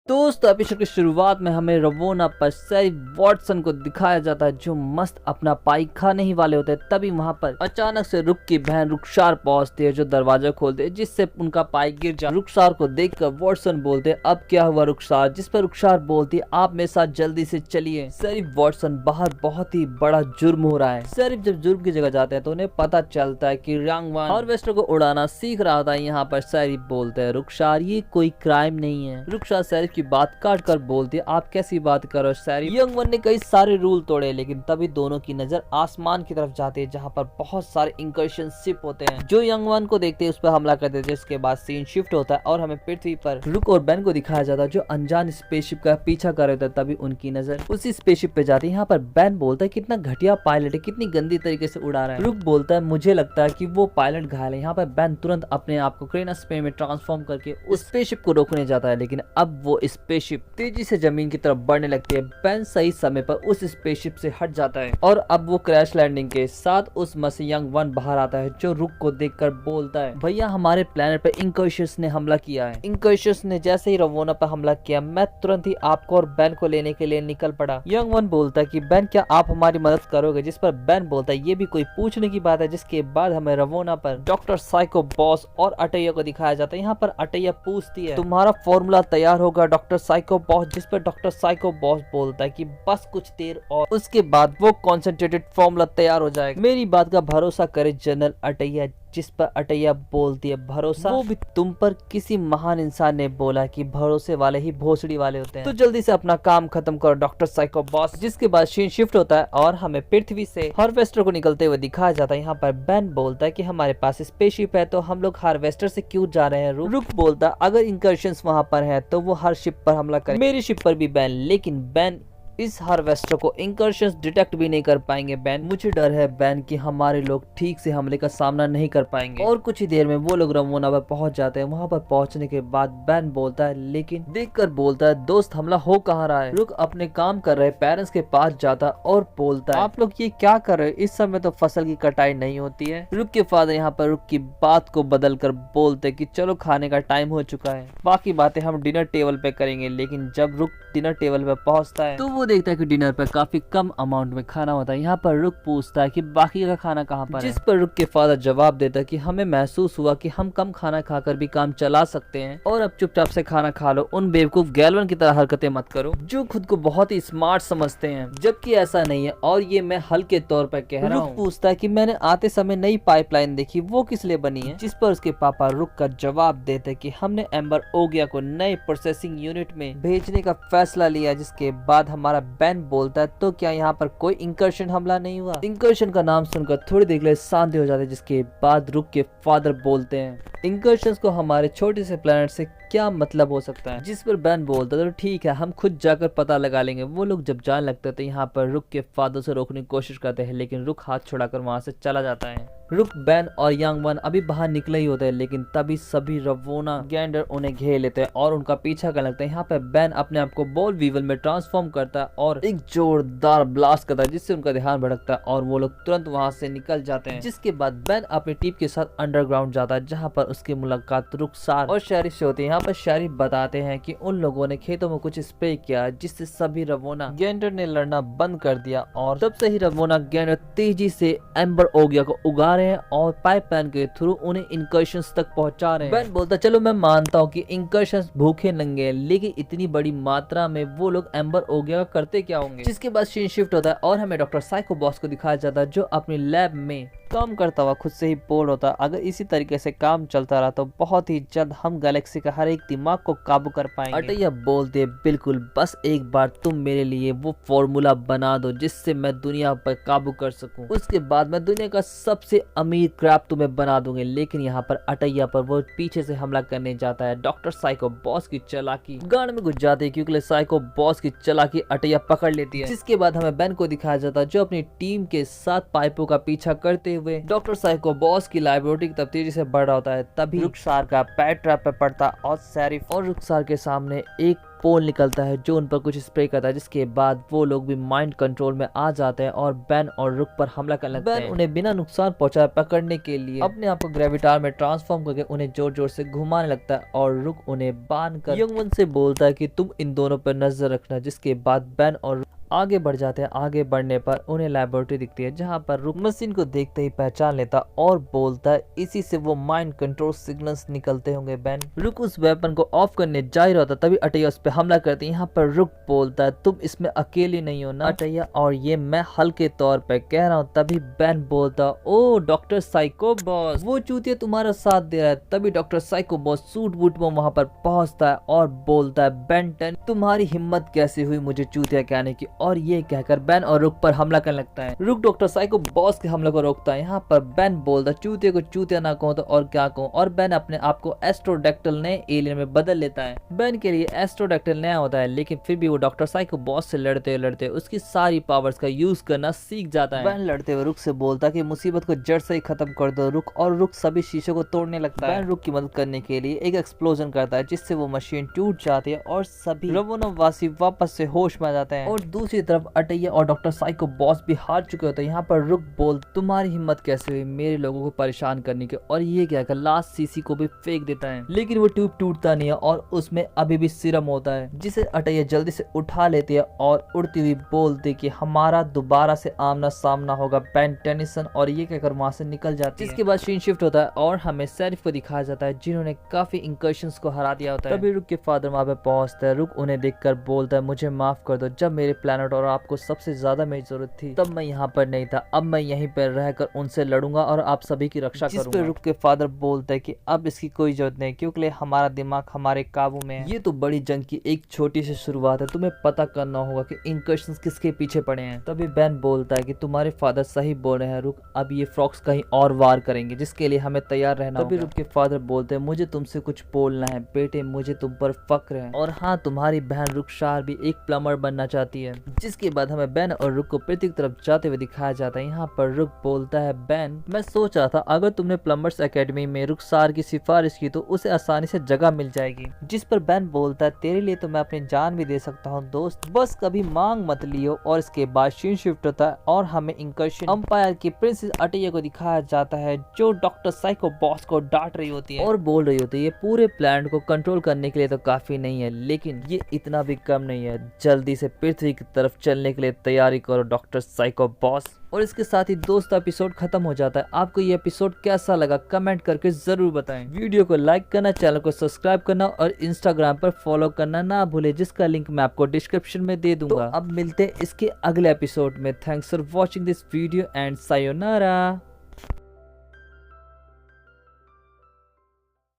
दोस्तों एपिसोड की शुरुआत में हमें रवोना पर शेरिफ वॉटसन को दिखाया जाता है जो मस्त अपना पाई खाने ही वाले होते हैं। तभी वहां पर अचानक से रुक की बहन रुखसार पहुंचती है जो दरवाजा खोलते है जिससे उनका पाई गिर जाता है। रुखसार को देखकर वॉटसन बोलते हैं अब क्या हुआ रुखसार, जिस पर रुखसार बोलती है आप मेरे साथ जल्दी से चलिए। शेरिफ वॉटसन बाहर बहुत ही बड़ा जुर्म हो रहा है। शेरिफ जब जुर्म की जगह जाते हैं तो उन्हें पता चलता है कि यांगवान हार्वेस्टर को उड़ाना सीख रहा था। यहाँ पर शेरिफ बोलते हैं रुखसार ये कोई क्राइम नहीं है। रुखसार शेरिफ की बात काट कर बोलती है आप कैसी बात करो शेरिफ, यांगवान ने कई सारे रूल तोड़े। लेकिन तभी दोनों की नजर आसमान की तरफ जाती है जहाँ पर बहुत सारे इंकर्शन शिप होते हैं जो यांगवान को देखते हैं उस पर हमला कर देते हैं। इसके बाद सीन शिफ्ट होता है और हमें पृथ्वी पर रुक और बेन को दिखाया जाता है जो अनजान स्पेसशिप का पीछा कर रहे थे। तभी उनकी नजर उसी स्पेसशिप पे जाती है। यहाँ पर बेन बोलता है कितना घटिया पायलट है, कितनी गंदी तरीके से उड़ा रहा है। रुक बोलता है मुझे लगता है कि वो पायलट घायल है। यहाँ पर बेन तुरंत अपने आप को क्रेनास्पेयर में ट्रांसफॉर्म करके उस स्पेसशिप को रोकने जाता है लेकिन अब वो स्पेसशिप तेजी से जमीन की तरफ बढ़ने लगती है। बेन सही समय पर उस स्पेसशिप से हट जाता है और अब वो क्रैश लैंडिंग के साथ उस मसी यांगवान बाहर आता है जो रुक को देखकर बोलता है भैया हमारे प्लेनेट पर इंकर्शंस ने हमला किया है। इंकर्शंस ने जैसे ही रवोना पर हमला किया मैं तुरंत ही आपको और बेन को लेने के लिए निकल पड़ा। यांगवान बोलता है कि बेन क्या आप हमारी मदद करोगे, जिस पर बेन बोलता है ये भी कोई पूछने की बात है। जिसके बाद हमें रवोना पर डॉक्टर साइको बॉस और अटैया को दिखाया जाता है। यहाँ पर अटैया पूछती है तुम्हारा फॉर्मूला तैयार होगा डॉक्टर साइको बॉस, जिस पर डॉक्टर साइको बॉस बोलता है कि बस कुछ देर और उसके बाद वो कॉन्सेंट्रेटेड फॉर्मूला तैयार हो जाएगा। मेरी बात का भरोसा करे जनरल अटैया, जिस पर अटैया बोलती है भरोसा वो भी तुम पर किसी महान इंसान ने बोला कि भरोसे वाले ही भोसड़ी वाले होते हैं, तो जल्दी से अपना काम खत्म करो डॉक्टर साइको बॉस। जिसके बाद सीन शिफ्ट होता है और हमें पृथ्वी से हार्वेस्टर को निकलते हुए दिखाया जाता है। यहाँ पर बेन बोलता है कि हमारे पास स्पेसशिप है तो हम लोग हार्वेस्टर से क्यों जा रहे हैं। रुक बोलता है अगर इंकर्शंस वहाँ पर है तो वो हर शिप पर हमला करे, मेरी शिप पर भी बेन, लेकिन बेन इस हार्वेस्टर को इंकर्शंस डिटेक्ट भी नहीं कर पाएंगे। बेन मुझे डर है बेन कि हमारे लोग ठीक से हमले का सामना नहीं कर पाएंगे। और कुछ ही देर में वो लोग रवोना पर पहुंच जाते हैं। वहां पर पहुंचने के बाद बेन बोलता है लेकिन देखकर बोलता है दोस्त हमला हो कहाँ रहा है। रुक अपने काम कर रहे पेरेंट्स के पास जाता और बोलता है आप लोग ये क्या कर रहे हो, इस समय तो फसल की कटाई नहीं होती है। रुक के फादर यहाँ पर रुक की बात को बदल कर बोलते कि चलो खाने का टाइम हो चुका है, बाकी बातें हम डिनर टेबल पे करेंगे। लेकिन जब रुक डिनर टेबल पे पहुंचता है तो वो देखता है कि डिनर पर काफी कम अमाउंट में खाना होता है। यहाँ पर रुक पूछता है कि बाकी का खाना कहाँ पर है, जिस पर रुक के फादर जवाब देता है कि हमें महसूस हुआ कि हम कम खाना खाकर भी काम चला सकते हैं और अब चुपचाप से खाना खा लो, उन बेवकूफ गैलवन की तरह हरकतें मत करो जो खुद को बहुत ही स्मार्ट समझते हैं, जबकि ऐसा नहीं है और ये मैं हल्के तौर पर कह रहा हूँ। रुक पूछता है कि मैंने आते समय नई पाइपलाइन देखी, वो किस लिए बनी है, जिस पर उसके पापा रुक का जवाब देते कि हमने एम्बर ओगिया को नए प्रोसेसिंग यूनिट में भेजने का फैसला लिया। जिसके बाद हमारा बेन बोलता है तो क्या यहाँ पर कोई इंकर्शन हमला नहीं हुआ। इंकर्शन का नाम सुनकर थोड़ी देर के लिए शांत हो जाते हैं। जिसके बाद रुक के फादर बोलते हैं इंकर्शंस को हमारे छोटे से प्लेनेट से क्या मतलब हो सकता है, जिस पर बेन बोलता है तो ठीक है हम खुद जाकर पता लगा लेंगे। वो लोग जब जाने लगते थे यहाँ पर रुक के फादर से रोकने की कोशिश करते हैं लेकिन रुक हाथ छुड़ाकर वहां से चला जाता है। रुक बेन और यांगवान अभी बाहर निकले ही होते हैं लेकिन तभी सभी रवोना गैंडर उन्हें घेर लेते हैं और उनका पीछा करने लगते हैं। यहाँ पे बेन अपने आप को बॉल वीवल में ट्रांसफॉर्म करता है और एक जोरदार ब्लास्ट करता है जिससे उनका ध्यान भटकता है और वो लोग तुरंत वहां से निकल जाते हैं। जिसके बाद बेन अपनी टीम के साथ अंडरग्राउंड जाता है जहाँ पर उसकी मुलाकात रुखसार और शेरिफ से होती है। यहाँ पर शेरिफ बताते हैं कि उन लोगों ने खेतों में कुछ स्प्रे किया जिससे सभी रवोना गैंडर ने लड़ना बंद कर दिया और तब से ही रवोना गैंडर तेजी से एम्बर ओगिया को उगा रहे हैं और पाइपलाइन के थ्रू उन्हें इंकर्शंस तक पहुंचा रहे हैं। बेन बोलता चलो मैं मानता हूँ कि इंकर्शंस भूखे नंगे लेकिन इतनी बड़ी मात्रा में वो लोग एम्बर ओगिया करते क्या होंगे। जिसके बाद सीन शिफ्ट होता है और हमें डॉक्टर साइको बॉस को दिखाया जाता है जो अपनी लैब में काम करता हुआ खुद से ही बोल होता अगर इसी तरीके से काम चलता रहा तो बहुत ही जल्द हम गैलेक्सी का हर एक दिमाग को काबू कर पाएंगे। अटैया बोलते बिल्कुल बस एक बार तुम मेरे लिए वो फॉर्मूला बना दो जिससे मैं दुनिया पर काबू कर सकूं, उसके बाद मैं दुनिया का सबसे अमीर क्रैप तुम्हें बना दूंगी। लेकिन यहाँ पर अटैया पर वो पीछे से हमला करने जाता है। डॉक्टर साइको बॉस की चालाकी गाड़ में घुस जाती है क्योंकि साइको बॉस की चालाकी अटैया पकड़ लेती है। जिसके बाद हमें बेन को दिखाया जाता है जो अपनी टीम के साथ पाइपों का पीछा करते हुए डॉक्टर साइको बॉस की लाइब्रेरी की तरफ तेजी से बढ़ रहा होता है। तभी रुखसार का पैर ट्रैप पे पड़ता और बाद सैरिफ और रुखसार के सामने एक पोल निकलता है जो उन पर कुछ स्प्रे करता है, जिसके बाद वो लोग भी माइंड कंट्रोल में आ जाते हैं और बेन और रुक पर हमला करने लगते हैं। बेन उन्हें बिना नुकसान पहुंचाए पकड़ने के लिए अपने आप को ग्रेविटार में ट्रांसफॉर्म करके उन्हें जोर जोर से घुमाने लगता है और रुक उन्हें बांध कर यंगवन से बोलता है कि तुम इन दोनों पर नजर रखना। जिसके बाद बेन और आगे बढ़ जाते हैं। आगे बढ़ने पर उन्हें लैबोरेटरी दिखती है जहां पर रुक मशीन को देखते ही पहचान लेता और बोलता है इसी से वो माइंड कंट्रोल सिग्नल्स निकलते होंगे। बेन रुक उस वेपन को ऑफ करने जा ही रहा था, तभी अटैया उस पर हमला करती है। यहाँ पर रुक बोलता है तुम इसमें अकेली नहीं हो ना अटैया, और ये मैं हल्के तौर पर कह रहा हूँ। तभी बेन बोलता ओ डॉक्टर साइको बॉस, वो चूतिया तुम्हारा साथ दे रहा है। तभी doctor psycho boss suit boot में वहां पर पहुंचता है और बोलता है बेन 10 तुम्हारी हिम्मत कैसे हुई मुझे चूतिया कहने की, और ये कहकर बेन और रुक पर हमला करने लगता है। रुक डॉक्टर साइको बॉस के हमले को रोकता है। यहाँ पर बेन बोलता चूतिया को चूतिया ना कहूं तो और क्या कहूं, और बेन अपने आप को एस्ट्रोडैक्टिल नए एलियन में बदल लेता है। बेन के लिए एस्ट्रोडैक्टिल नया होता है, लेकिन फिर भी वो डॉक्टर साइको बॉस से लड़ते लड़ते उसकी सारी पावर्स का यूज करना सीख जाता है। बेन लड़ते हुए रुक से बोलता कि मुसीबत को जड़ से ही खत्म कर दो रुक, और रुक सभी शीशों को तोड़ने लगता है। बेन रुक की मदद करने के लिए एक एक्सप्लोजन करता है जिससे वो मशीन टूट जाती है और सभी रोमोनोव वासी वापस से होश में आ जाते हैं। और दूसरी तरफ अटैया और डॉक्टर साइको बॉस भी हार चुके होते हैं। यहाँ पर रुक बोल तुम्हारी हिम्मत कैसे हुई मेरे लोगों को परेशान करने की, और ये क्या कर लास्ट सीसी को भी फेंक देता है, लेकिन वो ट्यूब टूटता नहीं है और उसमें अभी भी सीरम होता है जिसे अटैया जल्दी से उठा लेती है और उड़ती हुई बोलती कि हमारा दोबारा से आमना सामना होगा बेन टेनिसन, और ये कहकर वहां से निकल जाती है। इसके बाद सीन शिफ्ट होता है और हमें सैरिफ को दिखाया जाता है जिन्होंने काफी इंकर्शंस को हरा दिया होता है। तभी रुक के फादर वहां पे पहुंचता है। रुक उन्हें देखकर बोलता है मुझे माफ कर दो, जब मेरे प्लेनेट और आपको सबसे ज्यादा मेरी जरूरत थी तब मैं यहाँ पर नहीं था, अब मैं यहीं पर रहकर उनसे लड़ूंगा और आप सभी की रक्षा करूंगा। जिस पे रुक के फादर बोलता है कि अब इसकी कोई जरूरत नहीं क्योंकि हमारा दिमाग हमारे काबू में है। ये तो बड़ी जंग की एक छोटी सी शुरुआत है, तुम्हें पता करना होगा कि इंकर्शंस किसके पीछे पड़े हैं। तभी बेन बोलता है कि तुम्हारे फादर सही बोल रहे हैं रुक, अब ये फ्रॉक्स कहीं और वार करेंगे जिसके लिए हमें तैयार रहना होगा। तभी रुक के फादर बोलते हैं मुझे तुमसे कुछ बोलना है बेटे, मुझे तुम पर फक्र है, और हाँ तुम्हारी बहन रुखसार भी एक प्लम्बर बनना चाहती है। जिसके बाद हमें बेन और रुक को पृथ्वी की तरफ जाते हुए दिखाया जाता है। यहाँ पर रुक बोलता है बेन मैं सोच रहा था अगर तुमने प्लम्बर्स एकेडमी में रुखसार की सिफारिश की तो उसे आसानी से जगह मिल जाएगी। जिस पर बेन बोलता है तेरे लिए तो मैं अपनी जान भी दे सकता हूँ दोस्त, बस कभी मांग मत लियो। और इसके बाद सीन शिफ्ट होता है और हमें इंकर्शन अंपायर की प्रिंसेस अटैया को दिखाया जाता है जो डॉक्टर साइको बॉस को डांट रही होती है और बोल रही होती है ये पूरे प्लान को कंट्रोल करने के लिए तो काफी नहीं है, लेकिन ये इतना भी कम नहीं है, जल्दी से पृथ्वी की तरफ चलने के लिए तैयारी करो डॉक्टर साइको बॉस। और इसके साथ ही दोस्तों एपिसोड खत्म हो जाता है। आपको ये एपिसोड कैसा लगा कमेंट करके जरूर बताएं। वीडियो को लाइक करना, चैनल को सब्सक्राइब करना और इंस्टाग्राम पर फॉलो करना ना भूले, जिसका लिंक मैं आपको डिस्क्रिप्शन में दे दूंगा। तो अब मिलते हैं इसके अगले एपिसोड में। Thanks for watching this video and sayonara.